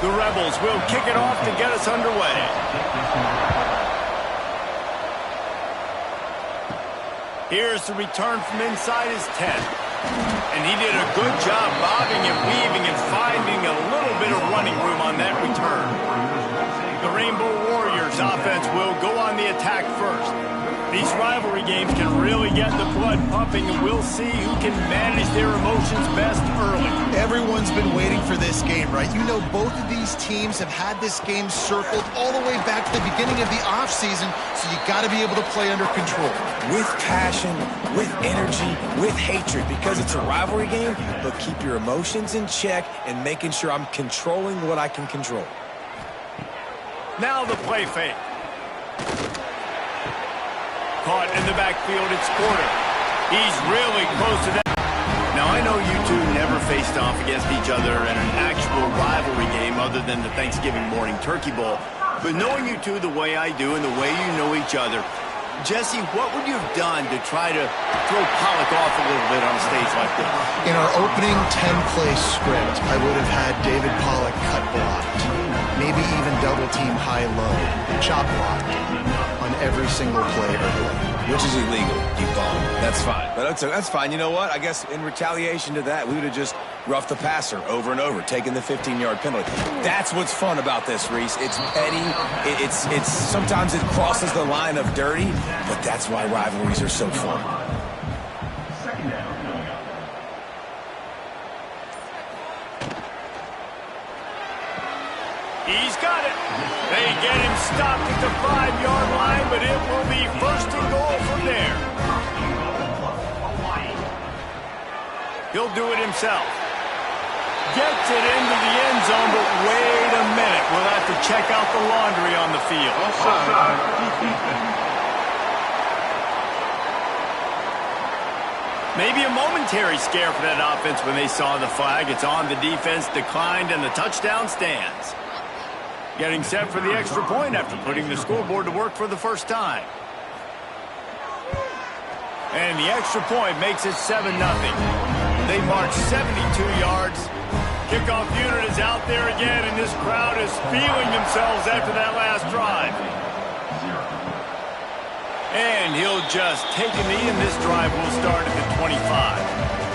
The Rebels will kick it off to get us underway. Here's the return from inside his 10. And he did a good job bobbing and weaving and finding a little bit of running room on that return. The Rainbow Warriors offense will go on the attack first. These rivalry games can really get the blood pumping, and we'll see who can manage their emotions best early. Everyone's been waiting for this game, right? You know, both of these teams have had this game circled all the way back to the beginning of the offseason, so you got to be able to play under control. With passion, with energy, with hatred, because it's a rivalry game, but keep your emotions in check and making sure I'm controlling what I can control. Now the play fake. Caught in the backfield, it's Porter. He's really close to that. Now, I know you two never faced off against each other in an actual rivalry game other than the Thanksgiving morning turkey bowl. But knowing you two the way I do and the way you know each other, Jesse, what would you have done to try to throw Pollock off a little bit on a stage like this? In our opening 10-play script, I would have had David Pollock cut blocked. Maybe even double-team high-low, chop blocked on every single play early. Which is illegal, you bum. That's fine. But that's fine. You know what? I guess in retaliation to that, we would have just roughed the passer over and over, taking the 15-yard penalty. That's what's fun about this, Reese. It's petty. It's sometimes it crosses the line of dirty, but that's why rivalries are so fun. He's got it. They get him stopped at the 5-yard line, but it will be first and goal from there. He'll do it himself. Gets it into the end zone, but wait a minute. We'll have to check out the laundry on the field. Maybe a momentary scare for that offense when they saw the flag. It's on, the defense declined, and the touchdown stands. Getting set for the extra point after putting the scoreboard to work for the first time. And the extra point makes it 7-0. They march 72 yards. Kickoff unit is out there again, and this crowd is feeling themselves after that last drive. And he'll just take a knee, and this drive will start at the 25.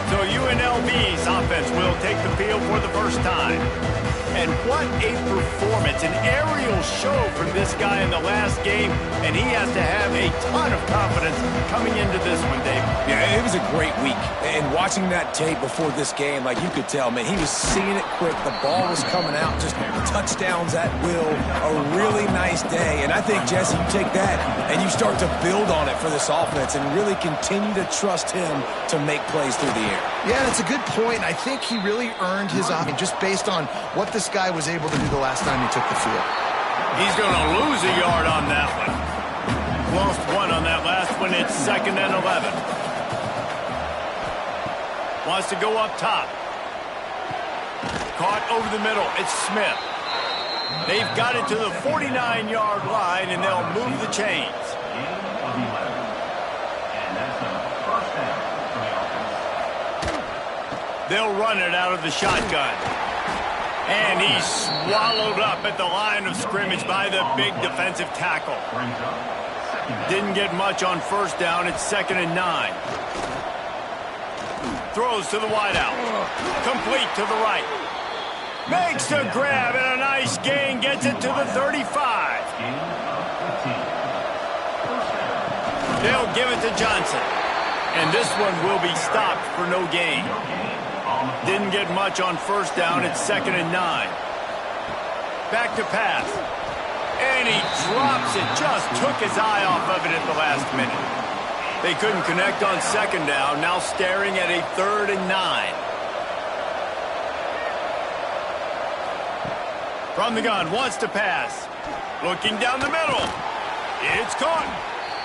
So UNLV's offense will take the field for the first time. And what a performance, an aerial show from this guy in the last game, and he has to have a ton of confidence coming into this one, Dave. Yeah, it was a great week. And watching that tape before this game, like you could tell, man, he was seeing it quick. The ball was coming out, just touchdowns at will. A really nice day. And I think, Jesse, you take that and you start to build on it for this offense and really continue to trust him to make plays through the air. Yeah, that's a good point. I think he really earned his offense just based on what this guy was able to do the last time he took the field. He's going to lose a yard on that one. Lost one on that last one. It's 2nd and 11. Wants to go up top. Caught over the middle. It's Smith. They've got it to the 49-yard line, and they'll move the chains. They'll run it out of the shotgun. And he's swallowed up at the line of scrimmage by the big defensive tackle. Didn't get much on first down. It's 2nd and 9. Throws to the wideout. Complete to the right. Makes the grab and a nice gain. Gets it to the 35. They'll give it to Johnson. And this one will be stopped for no gain. Didn't get much on first down. It's 2nd and 9. Back to pass. And he drops it. Just took his eye off of it at the last minute. They couldn't connect on 2nd down. Now staring at a 3rd and 9. From the gun. Wants to pass. Looking down the middle. It's caught.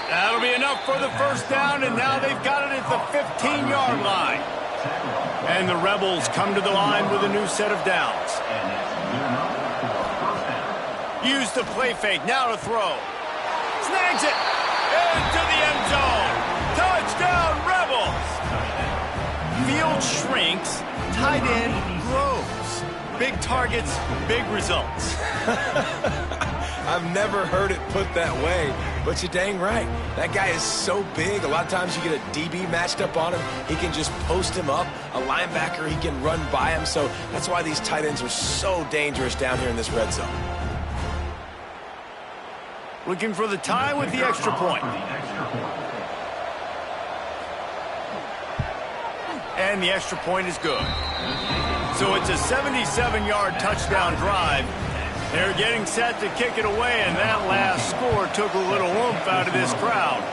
That'll be enough for the first down. And now they've got it at the 15-yard line. And the Rebels come to the line with a new set of downs. Use the play fake. Now to throw. Snags it. Into the end zone. Touchdown, Rebels. Field shrinks. Tight end grows. Big targets, big results. I've never heard it put that way, but you're dang right. That guy is so big. A lot of times you get a DB matched up on him. He can just post him up. A linebacker, he can run by him. So that's why these tight ends are so dangerous down here in this red zone. Looking for the tie with the extra point. And the extra point is good. So it's a 77-yard touchdown drive. They're getting set to kick it away, and that last score took a little oomph out of this crowd.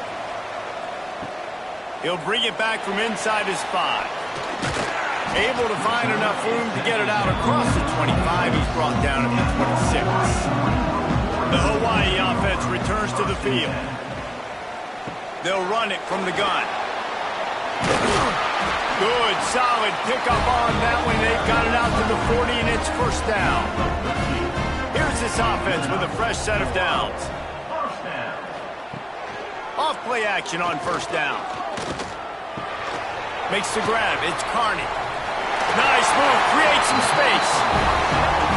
He'll bring it back from inside his 5. Able to find enough room to get it out across the 25. He's brought down at the 26. The Hawaii offense returns to the field. They'll run it from the gun. Good, solid pickup on that one. They've got it out to the 40, and it's first down. Here's this offense with a fresh set of downs. Off play action on first down. Makes the grab. It's Carney. Nice move. Creates some space.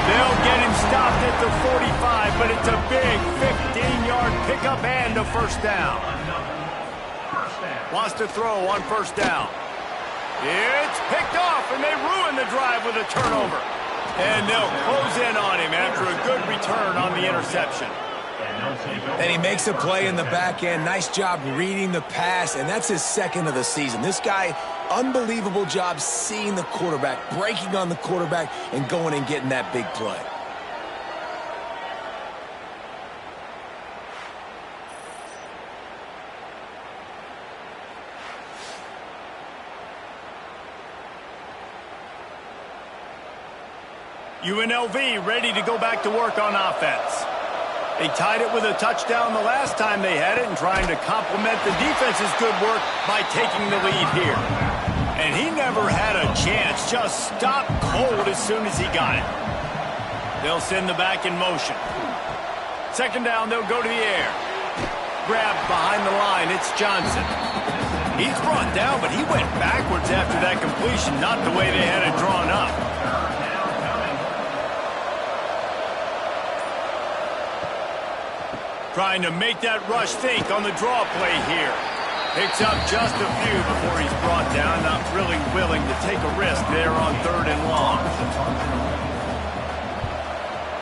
They'll get him stopped at the 45, but it's a big 15-yard pickup and a first down. Wants to throw on first down. It's picked off, and they ruin the drive with a turnover. And they'll close in on him after a good return on the interception. And he makes a play in the back end. Nice job reading the pass, and that's his second of the season. This guy, unbelievable job seeing the quarterback, breaking on the quarterback, and going and getting that big play. UNLV ready to go back to work on offense. They tied it with a touchdown the last time they had it and trying to complement the defense's good work by taking the lead here. And he never had a chance, just stopped cold as soon as he got it. They'll send the back in motion. Second down, they'll go to the air. Grabbed behind the line, it's Johnson. He's brought down, but he went backwards after that completion, not the way they had it drawn up. Trying to make that rush think on the draw play here. Picks up just a few before he's brought down. Not really willing to take a risk there on 3rd and long.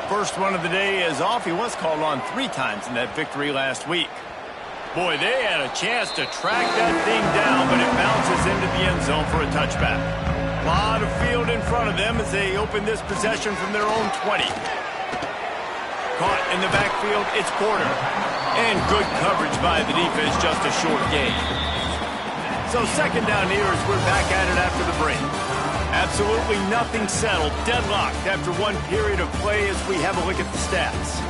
First one of the day is off. He was called on 3 times in that victory last week. Boy, they had a chance to track that thing down, but it bounces into the end zone for a touchback. A lot of field in front of them as they open this possession from their own 20. Caught in the backfield, it's Porter. And good coverage by the defense, just a short gain. So second down here as we're back at it after the break. Absolutely nothing settled, deadlocked after one period of play as we have a look at the stats.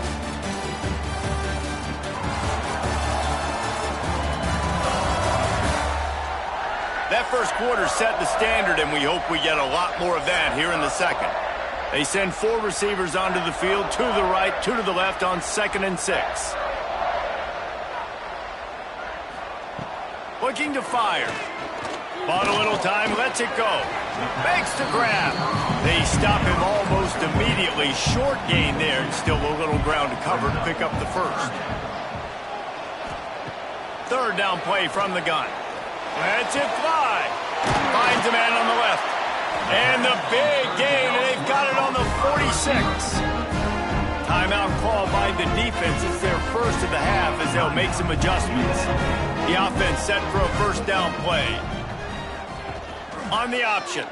That first quarter set the standard, and we hope we get a lot more of that here in the second. They send 4 receivers onto the field, 2 to the right, 2 to the left on 2nd and 6. Looking to fire. Bought a little time, lets it go. Makes the grab. They stop him almost immediately. Short gain there, and still a little ground to cover to pick up the first. 3rd down play from the gun. Lets it fly. Finds a man on the left. And the big gain, and they've got it on the 46. Timeout called by the defense. It's their first of the half as they'll make some adjustments. The offense set for a first down play. On the option.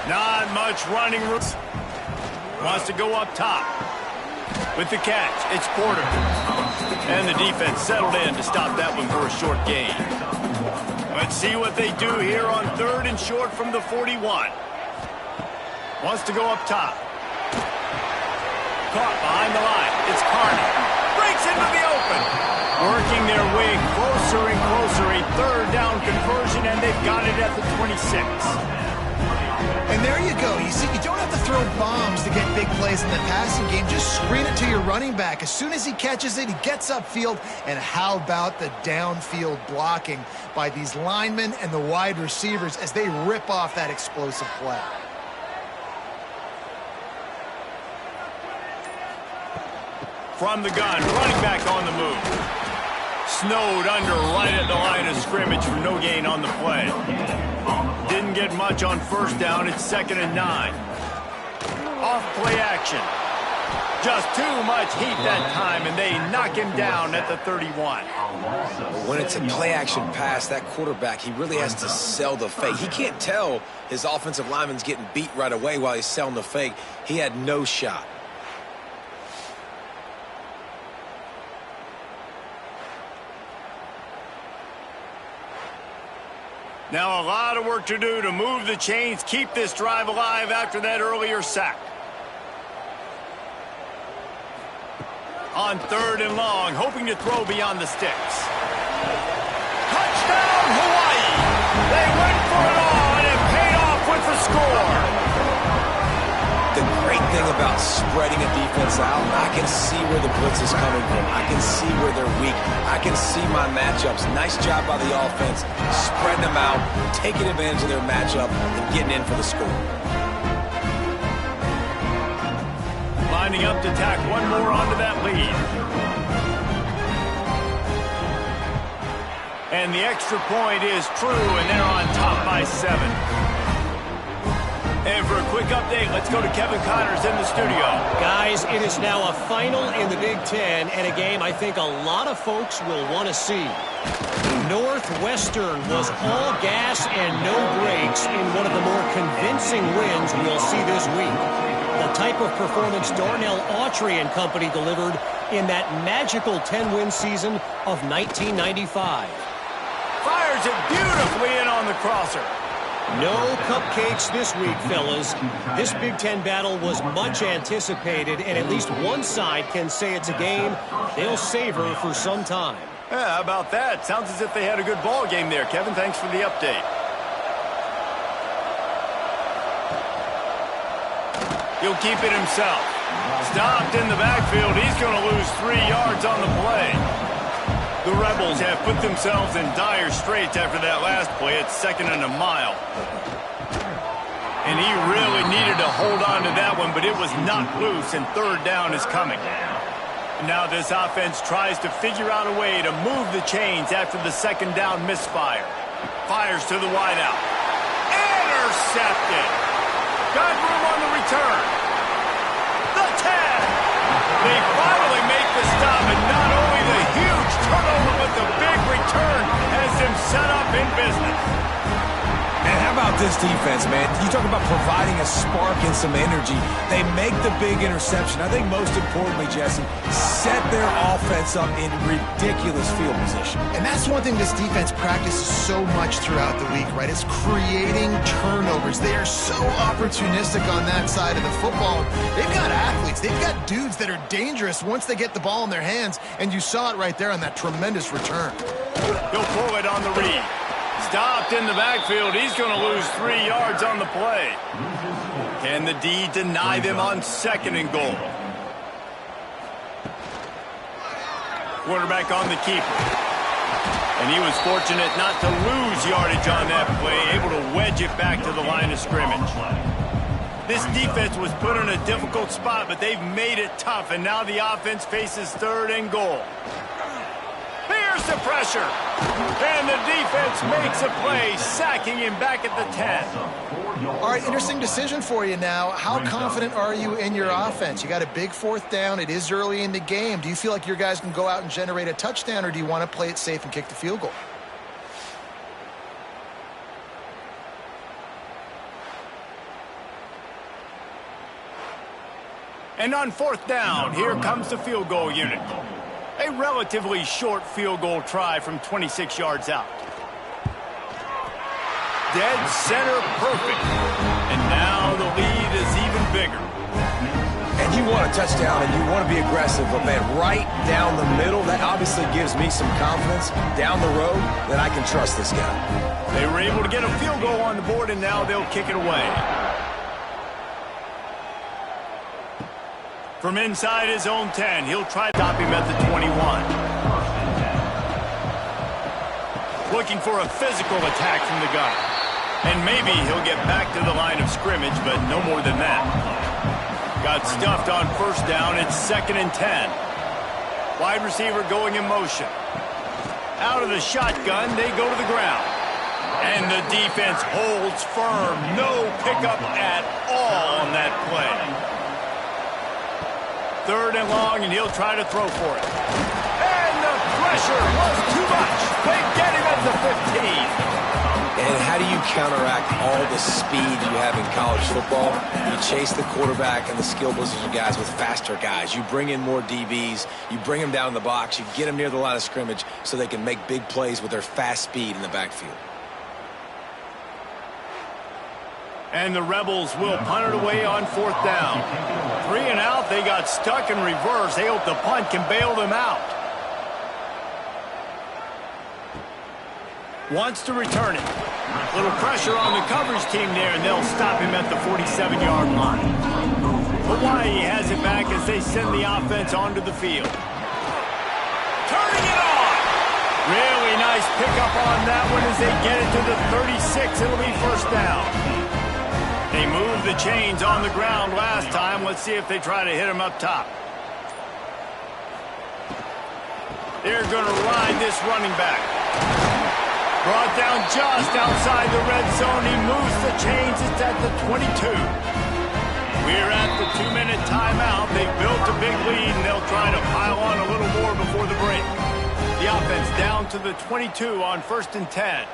Not much running room. Wants to go up top. With the catch, it's Porter. And the defense settled in to stop that one for a short gain. Let's see what they do here on 3rd and short from the 41. Wants to go up top. Caught behind the line. It's Carney. Breaks into the open. Working their way closer and closer. A 3rd down conversion, and they've got it at the 26. And there you go. You see, you don't have to throw bombs to get big plays in the passing game. Just screen it to your running back. As soon as he catches it, he gets upfield. And how about the downfield blocking by these linemen and the wide receivers as they rip off that explosive play? From the gun, running back on the move. Snowed under right at the line of scrimmage for no gain on the play. Didn't get much on first down. It's 2nd and 9. Off play action. Just too much heat that time, and they knock him down at the 31. When it's a play-action pass, that quarterback, he really has to sell the fake. He can't tell his offensive lineman's getting beat right away while he's selling the fake. He had no shot. Now a lot of work to do to move the chains, keep this drive alive after that earlier sack. On 3rd and long, hoping to throw beyond the sticks. Touchdown, Hawaii! They went for it all, and it paid off with the score. The great thing about spreading a defense out, I can see where the blitz is coming from. I can see where they're weak. I can see my matchups. Nice job by the offense, spreading them out, taking advantage of their matchup, and getting in for the score. Lining up to tack one more onto that lead. And the extra point is true, and they're on top by 7. And for a quick update, let's go to Kevin Connors in the studio. Guys, it is now a final in the Big Ten, and a game I think a lot of folks will want to see. Northwestern was all gas and no brakes in one of the more convincing wins we'll see this week. The type of performance Darnell Autry and company delivered in that magical 10-win season of 1995. Fires it beautifully in on the crosser. No cupcakes this week, fellas. This Big Ten battle was much anticipated, and at least one side can say it's a game they'll savor for some time. Yeah, how about that? Sounds as if they had a good ball game there. Kevin, thanks for the update. He'll keep it himself. Stopped in the backfield. He's going to lose 3 yards on the play. The Rebels have put themselves in dire straits after that last play. It's 2nd and a mile. And he really needed to hold on to that one, but it was knocked loose, and 3rd down is coming. Now this offense tries to figure out a way to move the chains after the 2nd down misfire. Fires to the wideout. Intercepted. Got room on the return. The 10. They finally make the stop, and not only the huge turnover, but the big return has them set up in business. And how about this defense, man? You talk about providing a spark and some energy. They make the big interception. I think most importantly, Jesse, set their offense up in ridiculous field position. And that's one thing this defense practices so much throughout the week, right? It's creating turnovers. They are so opportunistic on that side of the football. They've got athletes. They've got dudes that are dangerous once they get the ball in their hands, and you saw it right there on that tremendous return. He'll pull it on the read. Stopped in the backfield. He's going to lose 3 yards on the play. Can the D deny them on 2nd and goal? Quarterback on the keeper. And he was fortunate not to lose yardage on that play, able to wedge it back to the line of scrimmage. This defense was put in a difficult spot, but they've made it tough, and now the offense faces 3rd and goal. Here's the pressure. And the defense makes a play, sacking him back at the 10. All right, interesting decision for you now. How confident are you in your offense? You got a big 4th down. It is early in the game. Do you feel like your guys can go out and generate a touchdown, or do you want to play it safe and kick the field goal? And on 4th down, here comes the field goal unit. A relatively short field goal try from 26 yards out. Dead center perfect. And now the lead is even bigger. And you want a touchdown and you want to be aggressive, but man, right down the middle, that obviously gives me some confidence down the road that I can trust this guy. They were able to get a field goal on the board, and now they'll kick it away. From inside his own 10, he'll try to stop him at the 21. Looking for a physical attack from the gun. And maybe he'll get back to the line of scrimmage, but no more than that. Got stuffed on 1st down. It's 2nd and 10. Wide receiver going in motion. Out of the shotgun, they go to the ground. And the defense holds firm. No pickup at all on that play. 3rd and long, and he'll try to throw for it. And the pressure was too much. They get him at the 15. And how do you counteract all the speed you have in college football? You chase the quarterback and the skill position guys with faster guys. You bring in more DBs. You bring them down in the box. You get them near the line of scrimmage so they can make big plays with their fast speed in the backfield. And the Rebels will punt it away on 4th down. 3 and out. They got stuck in reverse. They hope the punt can bail them out. Wants to return it. Little pressure on the coverage team there, and they'll stop him at the 47-yard line. Hawaii has it back as they send the offense onto the field. Turning it on! Really nice pickup on that one as they get it to the 36. It'll be 1st down. They moved the chains on the ground last time. Let's see if they try to hit him up top. They're going to ride this running back. Brought down just outside the red zone. He moves the chains. It's at the 22. We're at the 2-minute timeout. They've built a big lead, and they'll try to pile on a little more before the break. The offense down to the 22 on 1st and 10.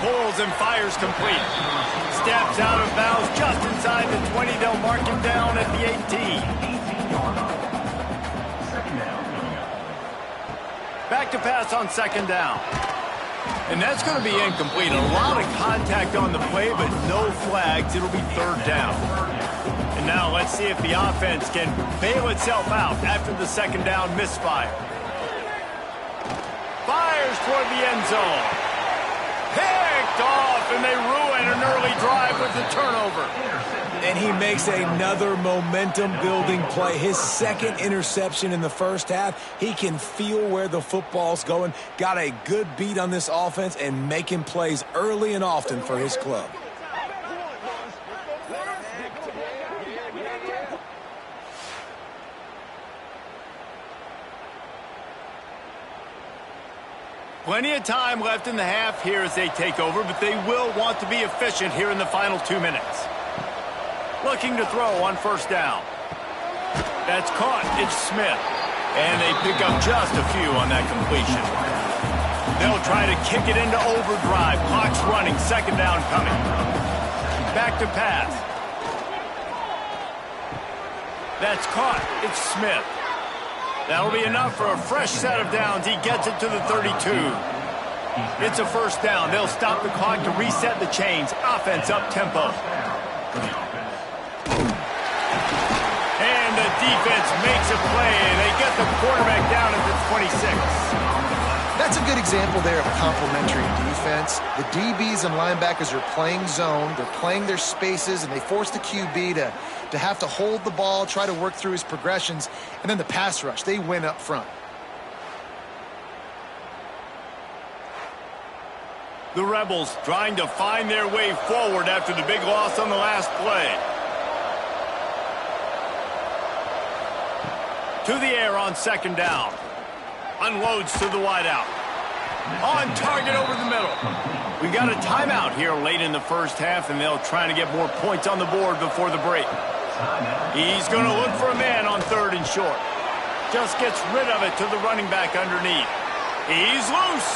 Pulls and fires complete. Steps out of bounds just inside the 20. They'll mark him down at the 18. Back to pass on 2nd down. And that's going to be incomplete. A lot of contact on the play, but no flags. It'll be 3rd down. And now let's see if the offense can bail itself out after the 2nd down misfire. Fires toward the end zone. Picked off, and they ruin an early drive with the turnover. And he makes another momentum-building play. His 2nd interception in the first half. He can feel where the football's going. Got a good beat on this offense and making plays early and often for his club. Plenty of time left in the half here as they take over, but they will want to be efficient here in the final 2 minutes. Looking to throw on 1st down. That's caught. It's Smith. And they pick up just a few on that completion. They'll try to kick it into overdrive. Clock's running. 2nd down coming. Back to pass. That's caught. It's Smith. That'll be enough for a fresh set of downs. He gets it to the 32. It's a 1st down. They'll stop the clock to reset the chains. Offense up tempo. And the defense makes a play. They get the quarterback down at the 26. That's a good example there of a complementary defense. The DBs and linebackers are playing zone. They're playing their spaces, and they force the QB to have to hold the ball, try to work through his progressions, and then the pass rush. They win up front. The Rebels trying to find their way forward after the big loss on the last play. To the air on 2nd down. Unloads to the wideout. On target over the middle. We got a timeout here late in the first half, and they'll try to get more points on the board before the break. He's going to look for a man on 3rd and short. Just gets rid of it to the running back underneath. He's loose.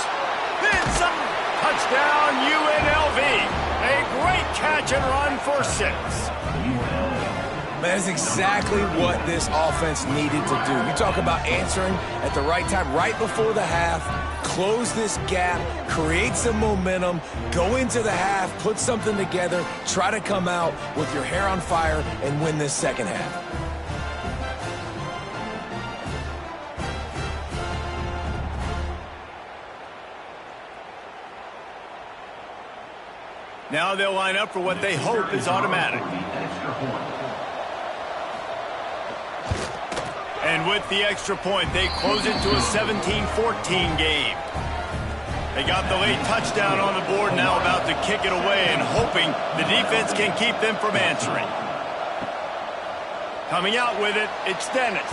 Then some. Touchdown, UNLV. A great catch and run for 6. That is exactly what this offense needed to do. You talk about answering at the right time, right before the half, close this gap, create some momentum, go into the half, put something together, try to come out with your hair on fire and win this 2nd half. Now they'll line up for what they hope is automatic. And with the extra point, they close it to a 17-14 game. They got the late touchdown on the board, now about to kick it away and hoping the defense can keep them from answering. Coming out with it, it's Dennis.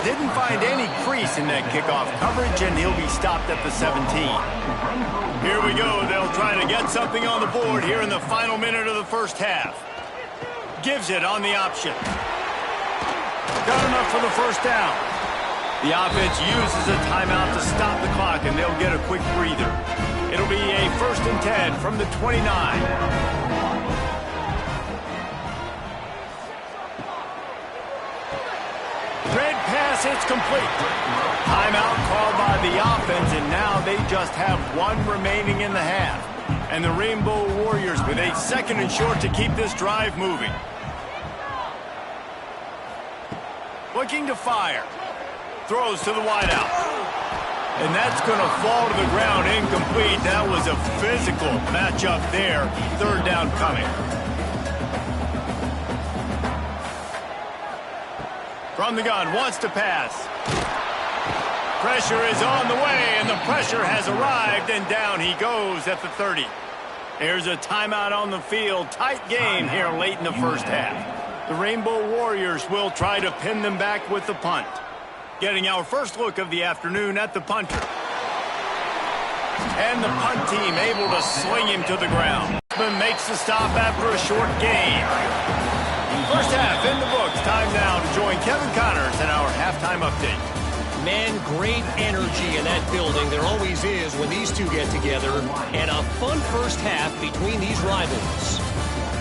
Didn't find any crease in that kickoff coverage, and he'll be stopped at the 17. Here we go. They'll try to get something on the board here in the final minute of the first half. Gives it on the option. Got enough for the first down. The offense uses a timeout to stop the clock, and they'll get a quick breather. It'll be a 1st and 10 from the 29. Red pass, it's complete. Timeout called by the offense, and now they just have one remaining in the half. And the Rainbow Warriors with a 2nd and short to keep this drive moving. Looking to fire. Throws to the wideout. And that's going to fall to the ground incomplete. That was a physical matchup there. 3rd down coming. From the gun, wants to pass. Pressure is on the way, and the pressure has arrived, and down he goes at the 30. There's a timeout on the field. Tight game here late in the first half. The Rainbow Warriors will try to pin them back with the punt. Getting our first look of the afternoon at the punter. And the punt team able to sling him to the ground. Makes the stop after a short gain. First half in the books. Time now to join Kevin Connors in our halftime update. Man, great energy in that building. There always is when these two get together. And a fun first half between these rivals.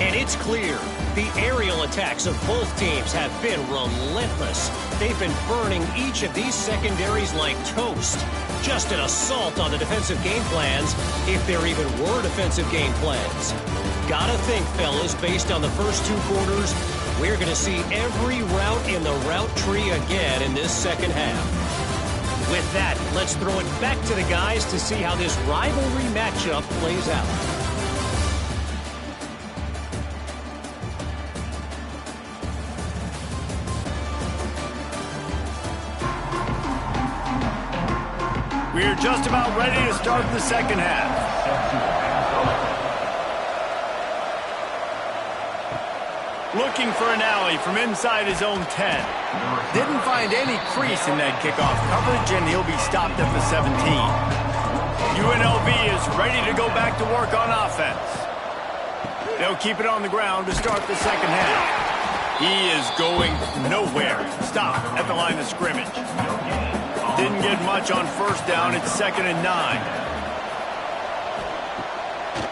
And it's clear, the aerial attacks of both teams have been relentless. They've been burning each of these secondaries like toast. Just an assault on the defensive game plans, if there even were defensive game plans. Gotta think, fellas, based on the first 2 quarters, we're going to see every route in the route tree again in this second half. With that, let's throw it back to the guys to see how this rivalry matchup plays out. We're just about ready to start the second half. Looking for an alley from inside his own 10. Didn't find any crease in that kickoff coverage, and he'll be stopped at the 17. UNLV is ready to go back to work on offense. They'll keep it on the ground to start the second half. He is going nowhere. Stop at the line of scrimmage. Didn't get much on first down. It's 2nd and 9.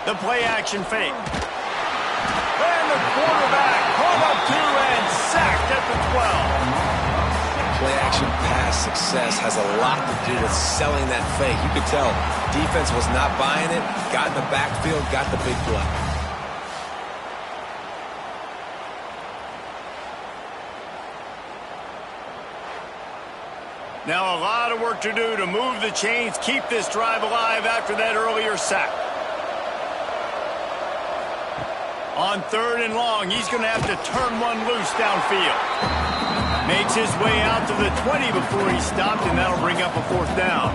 The play action fake. And the quarterback caught up to and sacked at the 12. Play action pass success has a lot to do with selling that fake. You could tell defense was not buying it. Got in the backfield, got the big play. Now a lot of work to do to move the chains, keep this drive alive after that earlier sack. On 3rd and long, he's going to have to turn one loose downfield. Makes his way out to the 20 before he's stopped, and that'll bring up a 4th down.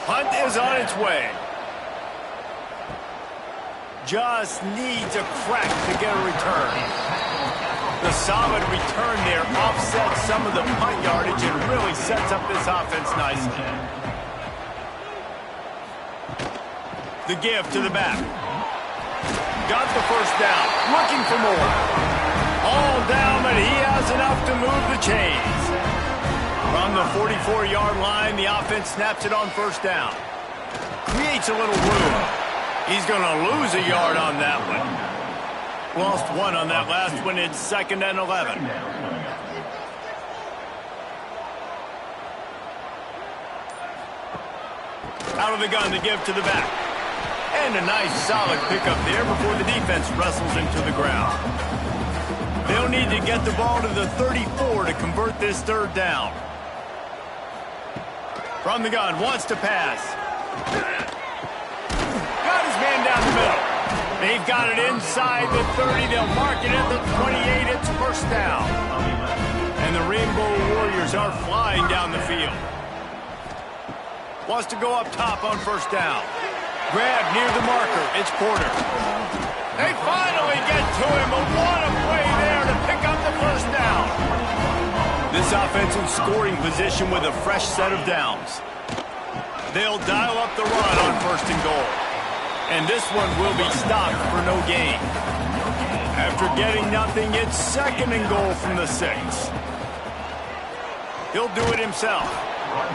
Punt is on its way. Just needs a crack to get a return. The solid return there offsets some of the punt yardage and really sets up this offense nicely. The give to the back. Got the first down. Looking for more. All down, but he has enough to move the chains. From the 44-yard line, the offense snaps it on first down. Creates a little room. He's going to lose a yard on that one. Lost 1 on that last one. It's 2nd and 11. Out of the gun to give to the back. And a nice solid pickup there before the defense wrestles him to the ground. They'll need to get the ball to the 34 to convert this 3rd down. From the gun, wants to pass. Got his man down the middle. They've got it inside the 30. They'll mark it at the 28. It's first down. And the Rainbow Warriors are flying down the field. Wants to go up top on first down. Grab near the marker. It's Porter. They finally get to him. A what a play there to pick up the first down. This offense in scoring position with a fresh set of downs. They'll dial up the run on 1st and goal. And this one will be stopped for no gain. After getting nothing, it's 2nd and goal from the 6. He'll do it himself.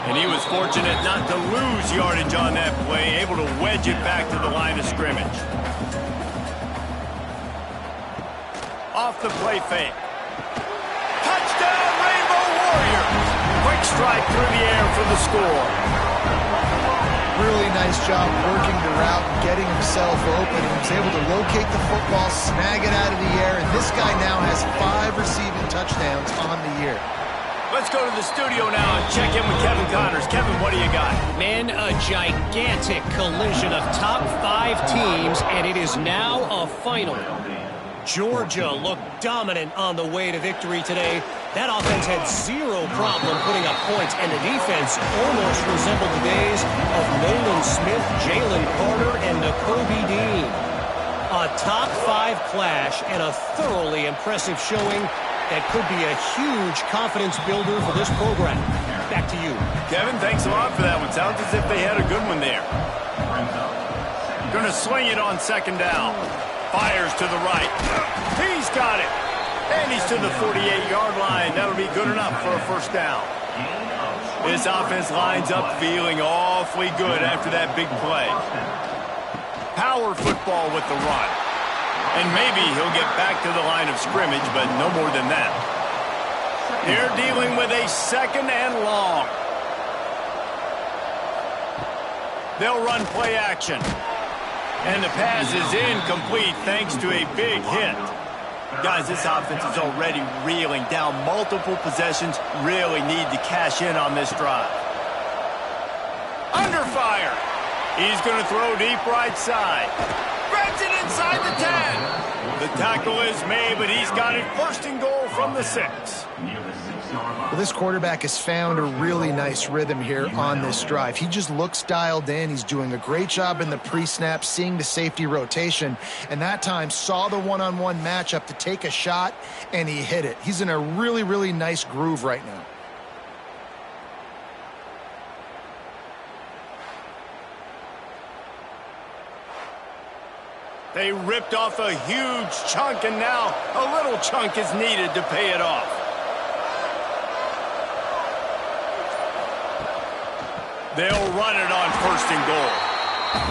And he was fortunate not to lose yardage on that play, able to wedge it back to the line of scrimmage. Off the play fake. Touchdown, Rainbow Warriors! Quick strike through the air for the score. Really nice job working the route and getting himself open. He was able to locate the football, snag it out of the air, and this guy now has 5 receiving touchdowns on the year. Let's go to the studio now and check in with Kevin Connors. Kevin, what do you got? Man, a gigantic collision of top 5 teams, and it is now a final. Georgia looked dominant on the way to victory today. That offense had 0 problem putting up points, and the defense almost resembled the days of Nolan Smith, Jalen Carter, and Nakobe Dean. A top 5 clash and a thoroughly impressive showing that could be a huge confidence builder for this program. Back to you. Kevin, thanks a lot for that one. Sounds as if they had a good one there. Gonna swing it on 2nd down. Fires to the right. He's got it. And he's to the 48-yard line. That'll be good enough for a 1st down. This offense lines up feeling awfully good after that big play. Power football with the run. And maybe he'll get back to the line of scrimmage, but no more than that. They're dealing with a 2nd and long. They'll run play action. And the pass is incomplete thanks to a big hit. Guys, this offense is already reeling down multiple possessions. Really need to cash in on this drive. Under fire. He's going to throw deep right side. Grabs it inside the 10. The tackle is made, but he's got it 1st and goal from the 6. Well, this quarterback has found a really nice rhythm here on this drive. He just looks dialed in. He's doing a great job in the pre-snap, seeing the safety rotation, and that time saw the one-on-one matchup to take a shot, and he hit it. He's in a really, really nice groove right now. They ripped off a huge chunk, and now a little chunk is needed to pay it off. They'll run it on 1st and goal.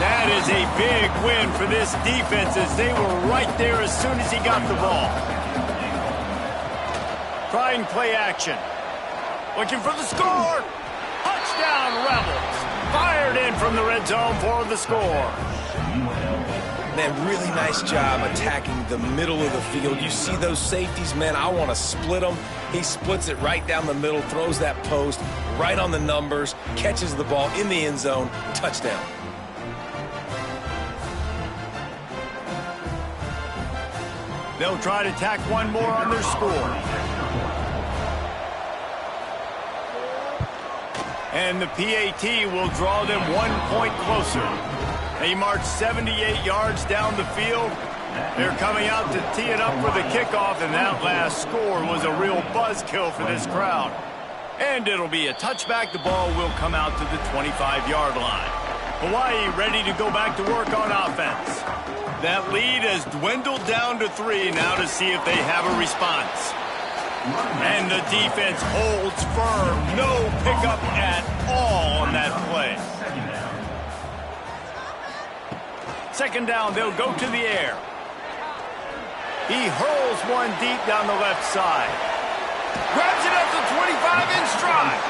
That is a big win for this defense as they were right there as soon as he got the ball. Trying play action. Looking for the score. Touchdown, Rebels. Fired in from the red zone for the score. Man, really nice job attacking the middle of the field. You see those safeties, man, I want to split them. He splits it right down the middle, throws that post right on the numbers, catches the ball in the end zone, touchdown. They'll try to tack one more on their score. And the PAT will draw them 1 point closer. They march 78 yards down the field. They're coming out to tee it up for the kickoff, and that last score was a real buzzkill for this crowd. And it'll be a touchback. The ball will come out to the 25-yard line. Hawaii ready to go back to work on offense. That lead has dwindled down to 3 now to see if they have a response. And the defense holds firm. No pickup at all on that play. 2nd down, they'll go to the air. He hurls one deep down the left side. Grabs it up to 25 in stride.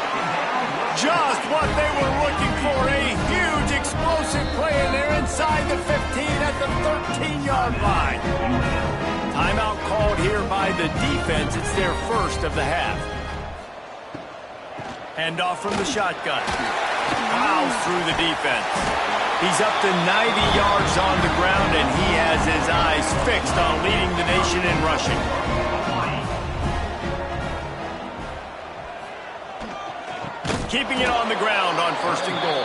Just what they were looking for. A huge explosive play, and they're inside the 15 at the 13-yard line. Timeout called here by the defense. It's their first of the half. Handoff from the shotgun. Plows through the defense. He's up to 90 yards on the ground, and he has his eyes fixed on leading the nation in rushing. Keeping it on the ground on 1st and goal.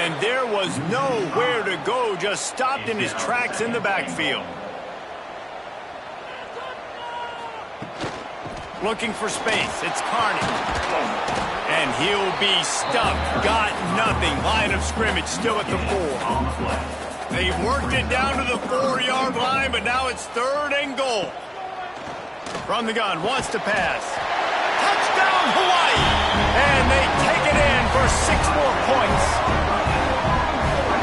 And there was nowhere to go, just stopped in his tracks in the backfield. Looking for space, it's Carney. And he'll be stuffed, got nothing. Line of scrimmage still at the 4. They've worked it down to the 4-yard line, but now it's 3rd and goal. From the gun, wants to pass. Touchdown, Hawaii! And they take it in for 6 more points.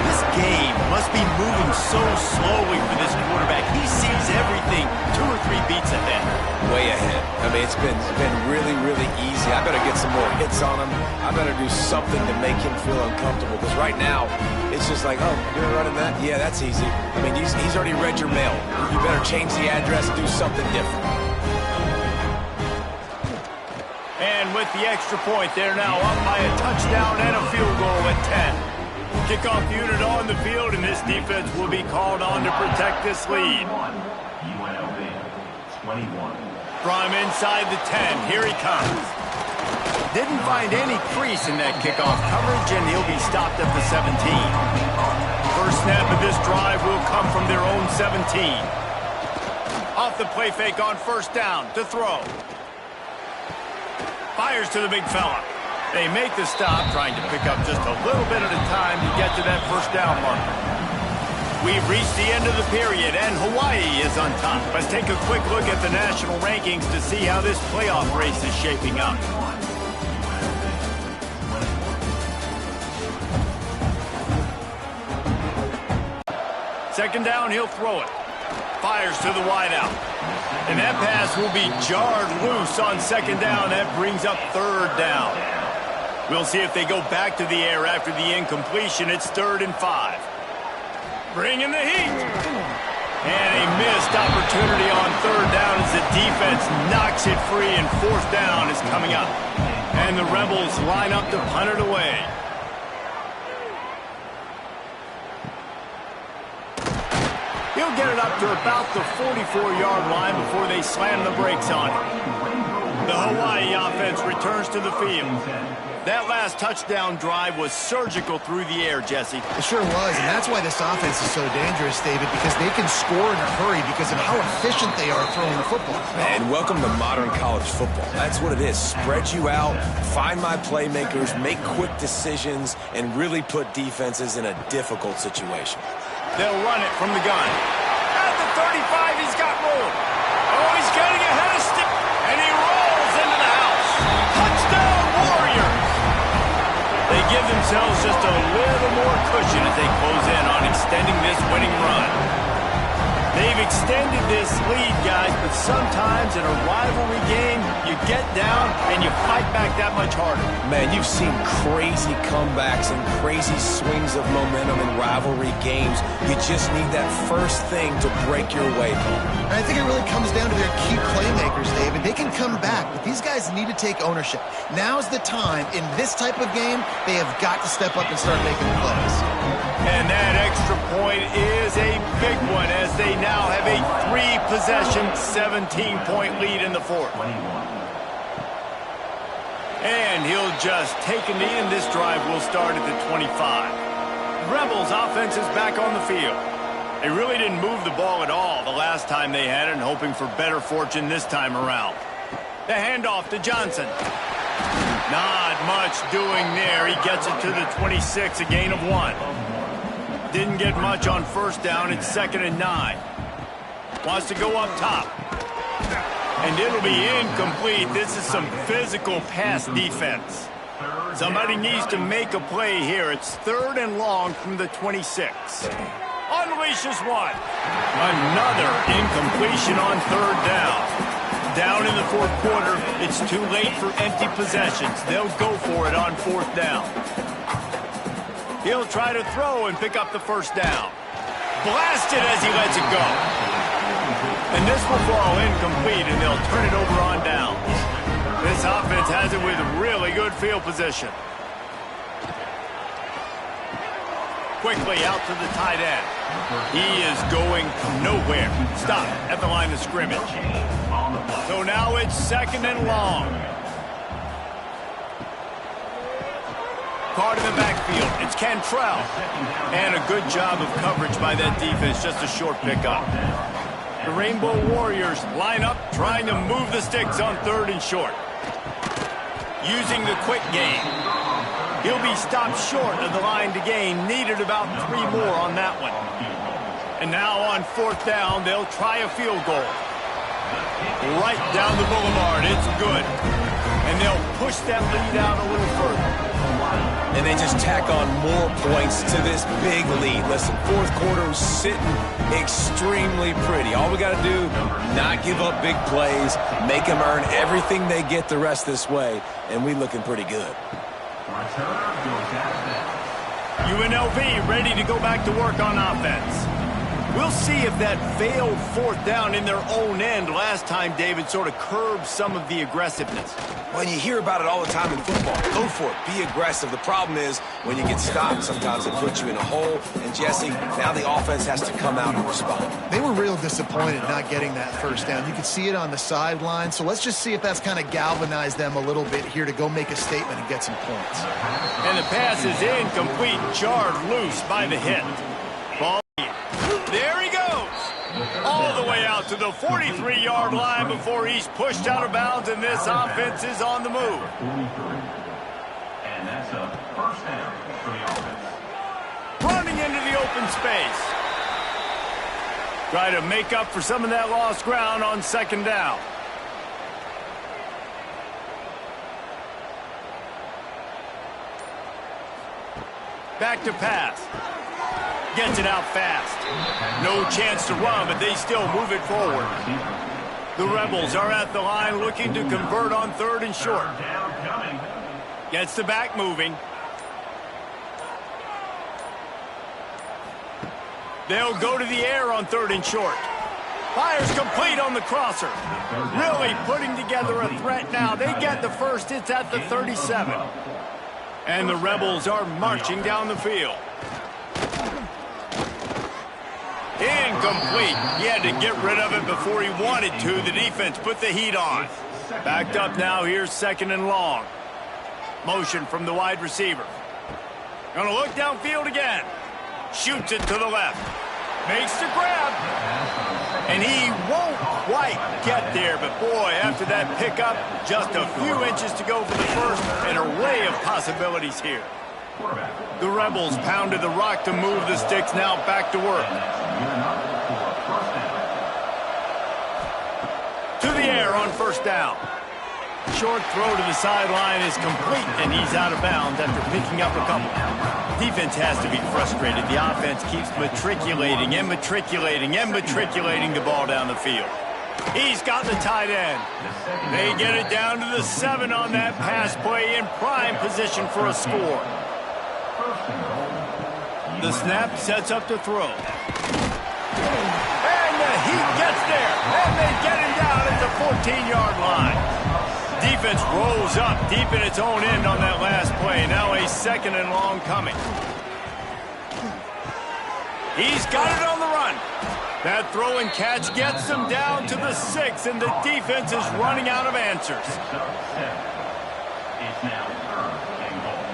This game must be moving so slowly for this quarterback. He sees everything 2 or 3 beats ahead. Way ahead. I mean, it's been really, really easy. I better get some more hits on him. I better do something to make him feel uncomfortable. Because right now, it's just like, oh, you're running that? Yeah, that's easy. I mean, he's already read your mail. You better change the address, do something different. And with the extra point, they're now up by a touchdown and a field goal at 10. Kickoff unit on the field, and this defense will be called on to protect this lead. UNLV 21. From inside the 10, here he comes. Didn't find any crease in that kickoff coverage, and he'll be stopped at the 17. First snap of this drive will come from their own 17. Off the play fake on first down to throw. Fires to the big fella. They make the stop, trying to pick up just a little bit at a time to get to that first down marker. We've reached the end of the period, and Hawaii is on top. Let's take a quick look at the national rankings to see how this playoff race is shaping up. Second down, he'll throw it. Fires to the wideout. And that pass will be jarred loose on second down. That brings up 3rd down. We'll see if they go back to the air after the incompletion. It's 3rd and 5. Bring in the heat. And a missed opportunity on 3rd down as the defense knocks it free, and 4th down is coming up. And the Rebels line up to punt it away. He'll get it up to about the 44-yard line before they slam the brakes on it. The Hawaii offense returns to the field. That last touchdown drive was surgical through the air, Jesse. It sure was, and that's why this offense is so dangerous, David, because they can score in a hurry because of how efficient they are throwing the football. And welcome to modern college football. That's what it is. Spread you out, find my playmakers, make quick decisions, and really put defenses in a difficult situation. They'll run it from the gun. At the 35, he's got room. Oh, he's getting ahead of stick, and he rolls into the house. Touchdown, Warriors! They give themselves just a little more cushion as they close in on extending this winning run. They've extended this lead, guys, but sometimes in a rivalry game, you get down and you fight back that much harder. Man, you've seen crazy comebacks and crazy swings of momentum in rivalry games. You just need that first thing to break your way home. And I think it really comes down to their key playmakers, David. They can come back, but these guys need to take ownership. Now's the time. In this type of game, they have got to step up and start making plays. And that extra point is a big one as they now have a 3-possession, 17-point lead in the 4th. And he'll just take a knee, and this drive will start at the 25. Rebels offense is back on the field. They really didn't move the ball at all the last time they had it, and hoping for better fortune this time around. The handoff to Johnson. Not much doing there. He gets it to the 26, a gain of 1. Didn't get much on first down. It's 2nd and 9. Wants to go up top. And it'll be incomplete. This is some physical pass defense. Somebody needs to make a play here. It's 3rd and long from the 26. Unleashes one. Another incompletion on 3rd down. Down in the 4th quarter. It's too late for empty possessions. They'll go for it on 4th down. He'll try to throw and pick up the first down. Blasted as he lets it go. And this will fall incomplete, and they'll turn it over on downs. This offense has it with really good field position. Quickly out to the tight end. He is going nowhere. Stop at the line of scrimmage. So now it's 2nd and long. Caught in the backfield. It's Cantrell. And a good job of coverage by that defense. Just a short pickup. The Rainbow Warriors line up, trying to move the sticks on 3rd and short. Using the quick game. He'll be stopped short of the line to gain. Needed about 3 more on that one. And now on 4th down, they'll try a field goal. Right down the boulevard. It's good. And they'll push that lead out a little further. And they just tack on more points to this big lead. Listen, 4th quarter sitting extremely pretty. All we got to do, not give up big plays, make them earn everything they get the rest this way, and we looking pretty good. UNLV ready to go back to work on offense. We'll see if that failed 4th down in their own end last time, David, sort of curbed some of the aggressiveness. When you hear about it all the time in football, go for it, be aggressive. The problem is when you get stopped, sometimes it puts you in a hole. And Jesse, now the offense has to come out and respond. They were real disappointed not getting that 1st down. You could see it on the sideline. So let's just see if that's kind of galvanized them a little bit here to go make a statement and get some points. And the pass is incomplete, jarred loose by the hit. Ball. There he goes. All the way out to the 43-yard line before he's pushed out of bounds, and this offense is on the move. And that's a 1st down for the offense. Running into the open space. Try to make up for some of that lost ground on 2nd down. Back to pass. Gets it out fast. No chance to run, but they still move it forward. The Rebels are at the line looking to convert on 3rd and short. Gets the back moving. They'll go to the air on 3rd and short. Fires complete on the crosser. Really putting together a threat now. They get the first. It's at the 37. And the Rebels are marching down the field. Incomplete. He had to get rid of it before he wanted to. The defense put the heat on. Backed up now. Here's 2nd and long. Motion from the wide receiver. Gonna look downfield again. Shoots it to the left. Makes the grab. And he won't quite get there. But boy, after that pickup, just a few inches to go for the first. An array of possibilities here. The Rebels pounded the rock to move the sticks. Now back to work. To the air on 1st down. Short throw to the sideline is complete, and he's out of bounds after picking up a couple. Defense has to be frustrated. The offense keeps matriculating and matriculating and matriculating the ball down the field. He's got the tight end. They get it down to the 7 on that pass play, in prime position for a score. The snap sets up to throw. And the heat gets there. And they get him down at the 14-yard line. Defense rolls up deep in its own end on that last play. Now a 2nd and long coming. He's got it on the run. That throw and catch gets them down to the 6, and the defense is running out of answers. It's now 3rd and goal.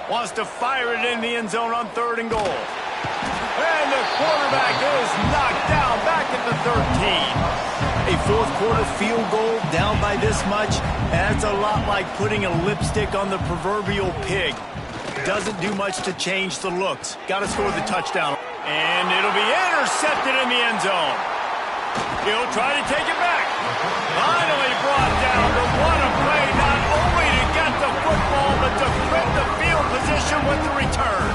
Wants to fire it in the end zone on 3rd and goal. And the quarterback is knocked down back at the 13. A 4th quarter field goal down by this much, that's a lot like putting a lipstick on the proverbial pig. Doesn't do much to change the looks. Got to score the touchdown. And it'll be intercepted in the end zone. He'll try to take it back. Finally brought down, but what a play, not only to get the football, but to flip the field position with the return.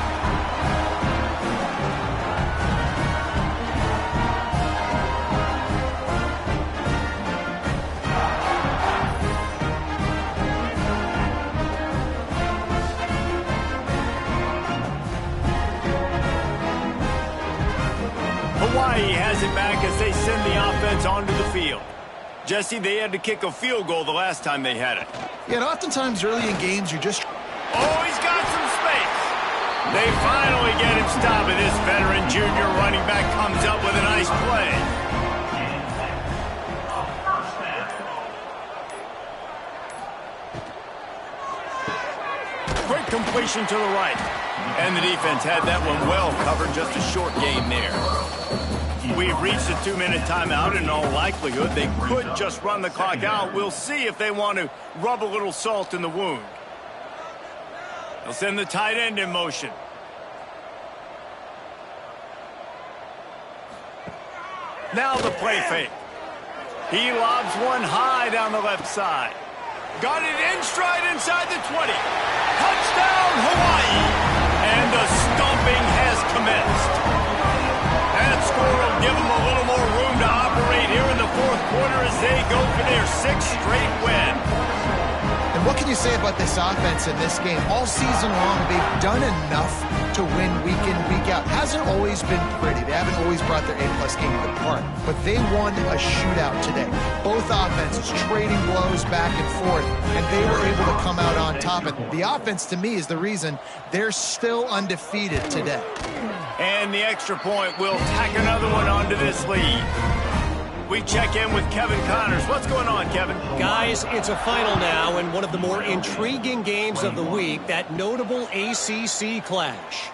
Hawaii has it back as they send the offense onto the field. Jesse, they had to kick a field goal the last time they had it. Yeah, and oftentimes early in games, you're just... Oh, he's got some space. They finally get him stopped, and this veteran junior running back comes up with a nice play. situation to the right. And the defense had that one well covered, just a short game there. We've reached a 2-minute timeout. In all likelihood, they could just run the clock out. We'll see if they want to rub a little salt in the wound. They'll send the tight end in motion. Now the play fake. He lobs one high down the left side. Got it in stride inside the 20. Touchdown, Hawaii! And the stomping has commenced. That score will give them a little more room to operate here in the fourth quarter as they go for their 6th straight win. And what can you say about this offense in this game? All season long, they've done enough to win week in, week out. Hasn't always been pretty. They haven't always brought their A-plus game to the park. But they won a shootout today. Both offenses trading blows back and forth, and they were able to come out on top. And the offense, to me, is the reason they're still undefeated today. And the extra point will tack another one onto this lead. We check in with Kevin Connors. What's going on, Kevin? Guys, it's a final now, and one of the more intriguing games of the week, that notable ACC clash.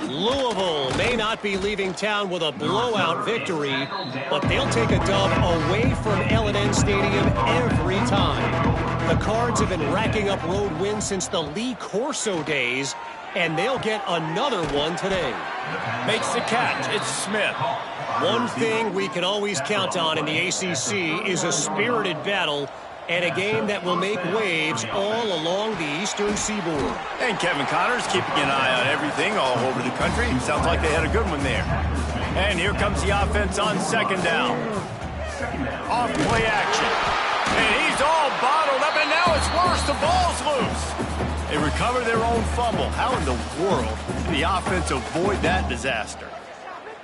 Louisville may not be leaving town with a blowout victory, but they'll take a dub away from L&N Stadium every time. The Cards have been racking up road wins since the Lee Corso days, and they'll get another one today. Makes the catch. It's Smith. One thing we can always count on in the ACC is a spirited battle and a game that will make waves all along the Eastern Seaboard. And Kevin Connors keeping an eye on everything all over the country. Sounds like they had a good one there. And here comes the offense on 2nd down. Off play action. And he's all bottled up, and now it's worse. The ball's loose. They recover their own fumble. How in the world did the offense avoid that disaster?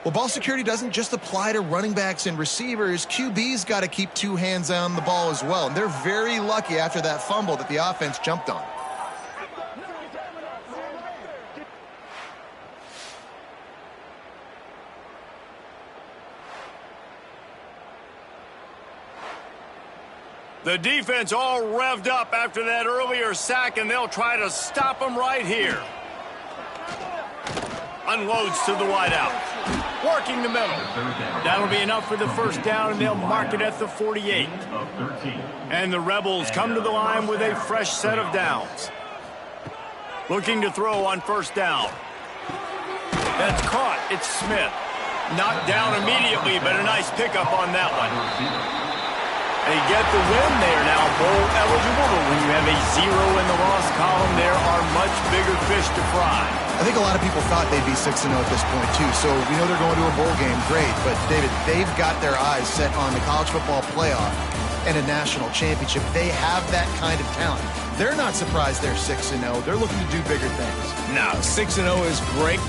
Well, ball security doesn't just apply to running backs and receivers. QB's got to keep 2 hands on the ball as well. And they're very lucky after that fumble that the offense jumped on. The defense all revved up after that earlier sack, and they'll try to stop them right here. Unloads to the wideout. Working the middle. That'll be enough for the 1st down, and they'll mark it at the 48. And the Rebels come to the line with a fresh set of downs. Looking to throw on 1st down. That's caught. It's Smith. Knocked down immediately, but a nice pickup on that one. They get the win. They are now bowl eligible, but when you have a 0 in the loss column, there are much bigger fish to fry. I think a lot of people thought they'd be 6-0 at this point, too. So we know they're going to a bowl game. Great. But, David, they've got their eyes set on the college football playoff and a national championship. They have that kind of talent. They're not surprised they're 6-0. They're looking to do bigger things. No, 6-0 is great.